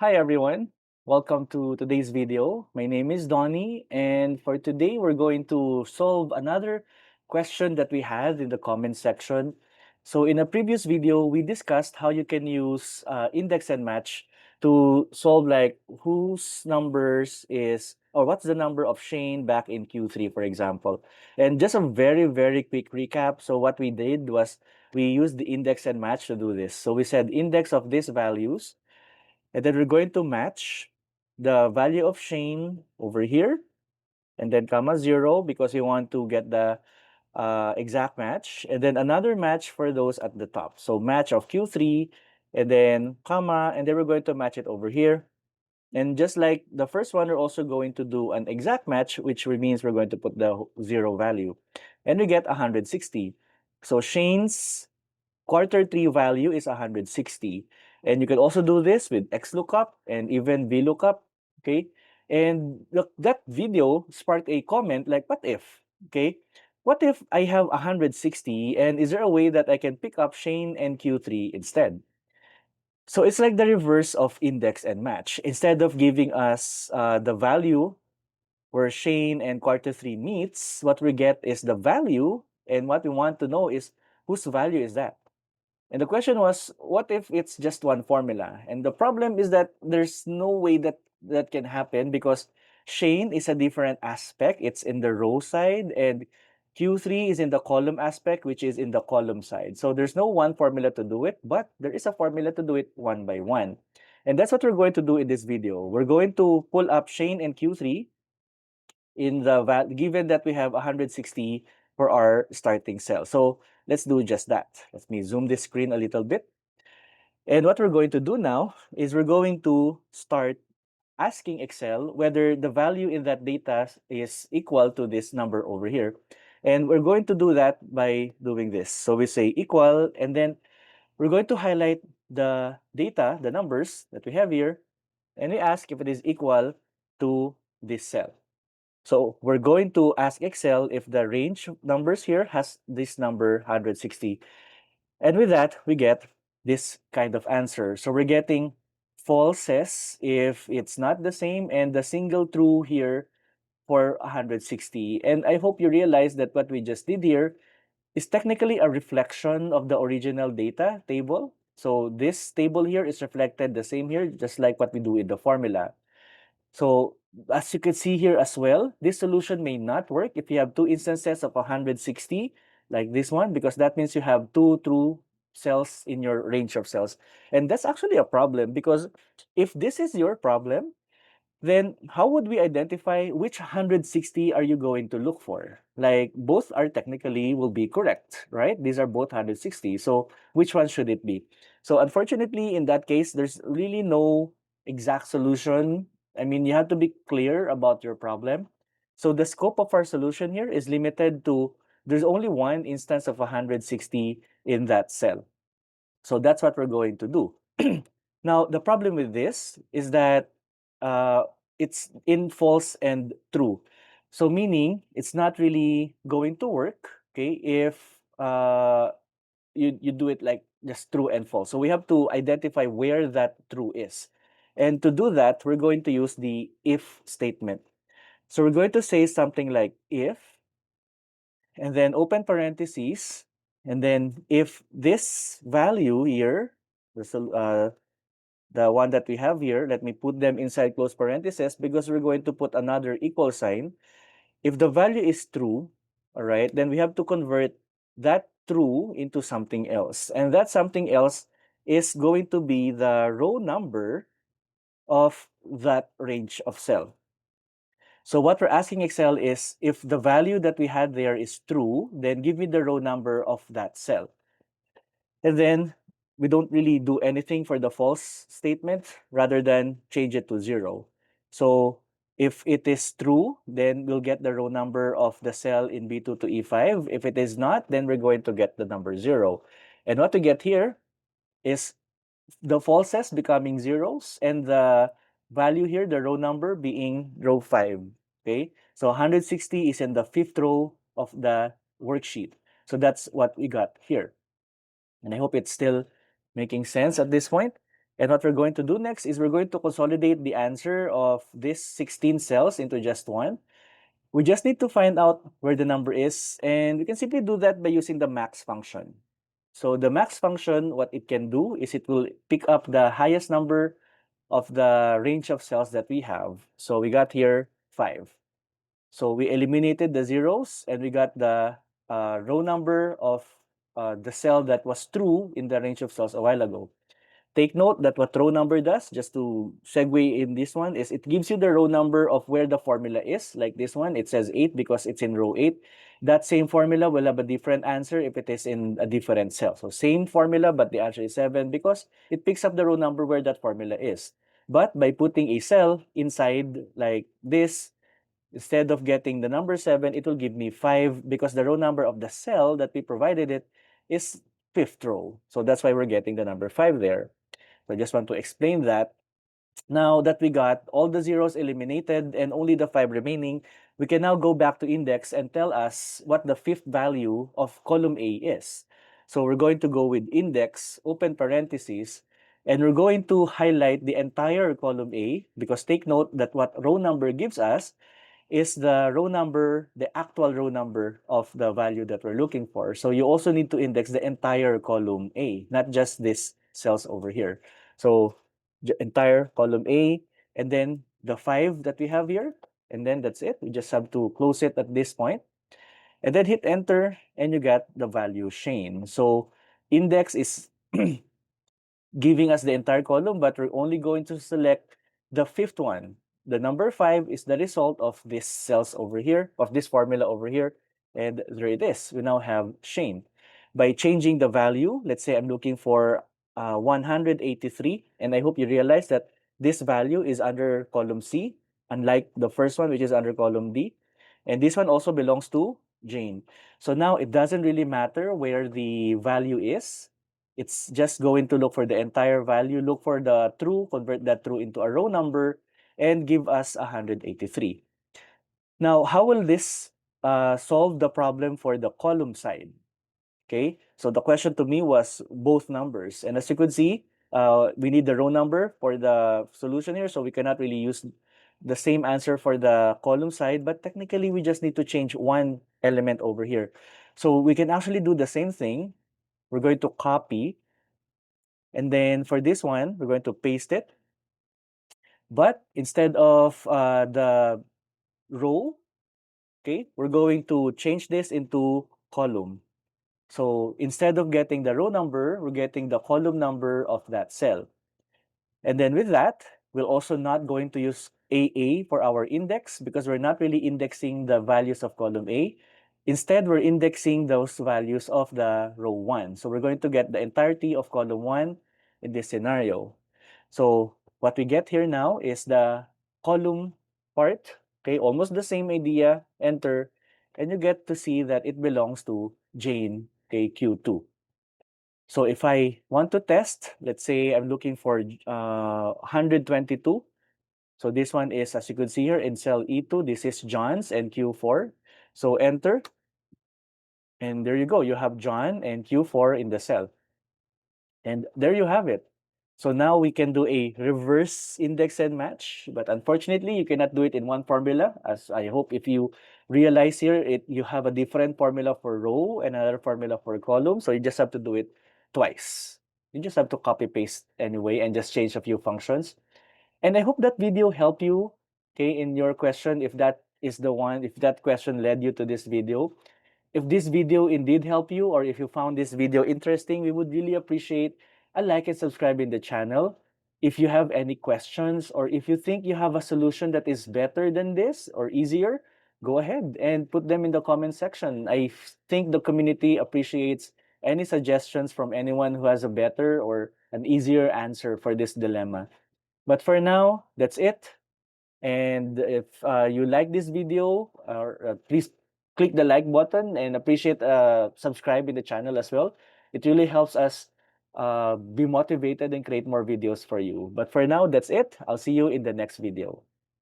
Hi everyone, welcome to today's video. My name is Donnie, and for today we're going to solve another question that we had in the comment section. So in a previous video, we discussed how you can use index and match to solve like whose numbers is or what's the number of Shane back in Q3, for example. And just a very quick recap. So what we did was we used the index and match to do this. So we said index of these values, and then we're going to match the value of Shane over here, and then comma 0 because we want to get the exact match. And then another match for those at the top. So match of Q3, and then comma, and then we're going to match it over here. And just like the first one, we're also going to do an exact match, which means we're going to put the 0 value. And we get 160. So Shane's quarter 3 value is 160. And you can also do this with XLOOKUP and even VLOOKUP, okay? And look, that video sparked a comment like, what if, okay? What if I have 160 and is there a way that I can pick up Shane and Q3 instead? So it's like the reverse of index and match. Instead of giving us the value where Shane and quarter 3 meets, what we get is the value, and what we want to know is whose value is that? And the question was, what if it's just one formula? And the problem is that there's no way that that can happen because Shane is a different aspect. It's in the row side, and Q3 is in the column aspect, which is in the column side. So there's no one formula to do it, but there is a formula to do it one by one. And that's what we're going to do in this video. We're going to pull up Shane and Q3 in the given that we have 160 for our starting cell. So let's do just that. Let me zoom this screen a little bit. And what we're going to do now is we're going to start asking Excel whether the value in that data is equal to this number over here. And we're going to do that by doing this. So we say equal, and then we're going to highlight the data, the numbers that we have here, and we ask if it is equal to this cell. So we're going to ask Excel if the range of numbers here has this number 160. And with that, we get this kind of answer. So we're getting falses if it's not the same, and the single true here for 160. And I hope you realize that what we just did here is technically a reflection of the original data table. So this table here is reflected the same here, just like what we do in the formula. So as you can see here as well, this solution may not work if you have two instances of 160 like this one, because that means you have two true cells in your range of cells. And that's actually a problem, because if this is your problem, then how would we identify which 160 are you going to look for? Like both are technically will be correct, right? These are both 160. So which one should it be? So unfortunately, in that case, there's really no exact solution. I mean, you have to be clear about your problem. So the scope of our solution here is limited to there's only one instance of 160 in that cell. So that's what we're going to do. Now, the problem with this is that uh, it's in false and true. So meaning it's not really going to work, okay, if you do it like just true and false. So we have to identify where that true is. And to do that, we're going to use the if statement. So we're going to say something like if, and then open parentheses, and then if this value here, the one that we have here, let me put them inside close parentheses because we're going to put another equal sign. If the value is true, all right, then we have to convert that true into something else. And that something else is going to be the row number of that range of cell. So what we're asking Excel is, if the value that we had there is true, then give me the row number of that cell. And then we don't really do anything for the false statement rather than change it to 0. So if it is true, then we'll get the row number of the cell in B2 to E5. If it is not, then we're going to get the number 0. And what we get here is the falses becoming zeros and the value here, the row number, being row 5. Okay, so 160 is in the 5th row of the worksheet. So that's what we got here. And I hope it's still making sense at this point. And what we're going to do next is we're going to consolidate the answer of these 16 cells into just one. We just need to find out where the number is, and we can simply do that by using the max function. So the max function, what it can do is it will pick up the highest number of the range of cells that we have. So we got here 5. So we eliminated the zeros and we got the row number of the cell that was true in the range of cells a while ago. Take note that what row number does, just to segue in this one, is it gives you the row number of where the formula is. Like this one, it says 8 because it's in row 8. That same formula will have a different answer if it is in a different cell. So same formula, but the answer is 7 because it picks up the row number where that formula is. But by putting a cell inside like this, instead of getting the number 7, it will give me 5 because the row number of the cell that we provided it is fifth row. So that's why we're getting the number 5 there. So I just want to explain that. Now that we got all the zeros eliminated and only the 5 remaining, we can now go back to index and tell us what the fifth value of column A is. So we're going to go with index, open parentheses, and we're going to highlight the entire column A because take note that what row number gives us is the row number, the actual row number of the value that we're looking for. So you also need to index the entire column A, not just these cells over here. So entire column A, and then the 5 that we have here, and then that's it. We just have to close it at this point, and then hit enter, and you get the value Shane. So index is giving us the entire column, but we're only going to select the fifth one. The number 5 is the result of these cells over here, of this formula over here, and there it is. We now have Shane. By changing the value, let's say I'm looking for 183, and I hope you realize that this value is under column C, unlike the first one, which is under column D. And this one also belongs to Jane. So now it doesn't really matter where the value is. It's just going to look for the entire value, look for the true, convert that true into a row number, and give us 183. Now, how will this solve the problem for the column side? Okay, so the question to me was both numbers. And as you could see, we need the row number for the solution here, so we cannot really use the same answer for the column side, but technically we just need to change one element over here. So we can actually do the same thing. We're going to copy, and then for this one, we're going to paste it. But instead of the row, okay, we're going to change this into column. So instead of getting the row number, we're getting the column number of that cell. And then with that, we're also not going to use AA for our index because we're not really indexing the values of column A. Instead, we're indexing those values of the row 1. So we're going to get the entirety of column 1 in this scenario. So what we get here now is the column part, okay, almost the same idea, enter, and you get to see that it belongs to Jane, okay, Q2. So if I want to test, let's say I'm looking for 122. So this one is, as you can see here in cell E2, this is John's and Q4. So enter, and there you go. You have John and Q4 in the cell. And there you have it. So now we can do a reverse index and match, but unfortunately you cannot do it in one formula. As I hope if you realize here, you have a different formula for row and another formula for column. So you just have to do it twice. You just have to copy paste anyway and just change a few functions. And I hope that video helped you, okay, in your question, if that is the one, if that question led you to this video. If this video indeed helped you or if you found this video interesting, we would really appreciate a like and subscribe in the channel. If you have any questions or if you think you have a solution that is better than this or easier, go ahead and put them in the comment section. I think the community appreciates any suggestions from anyone who has a better or an easier answer for this dilemma. But for now, that's it. And if you like this video, please click the like button and appreciate subscribe in the channel as well. It really helps us be motivated and create more videos for you. But for now, that's it. I'll see you in the next video.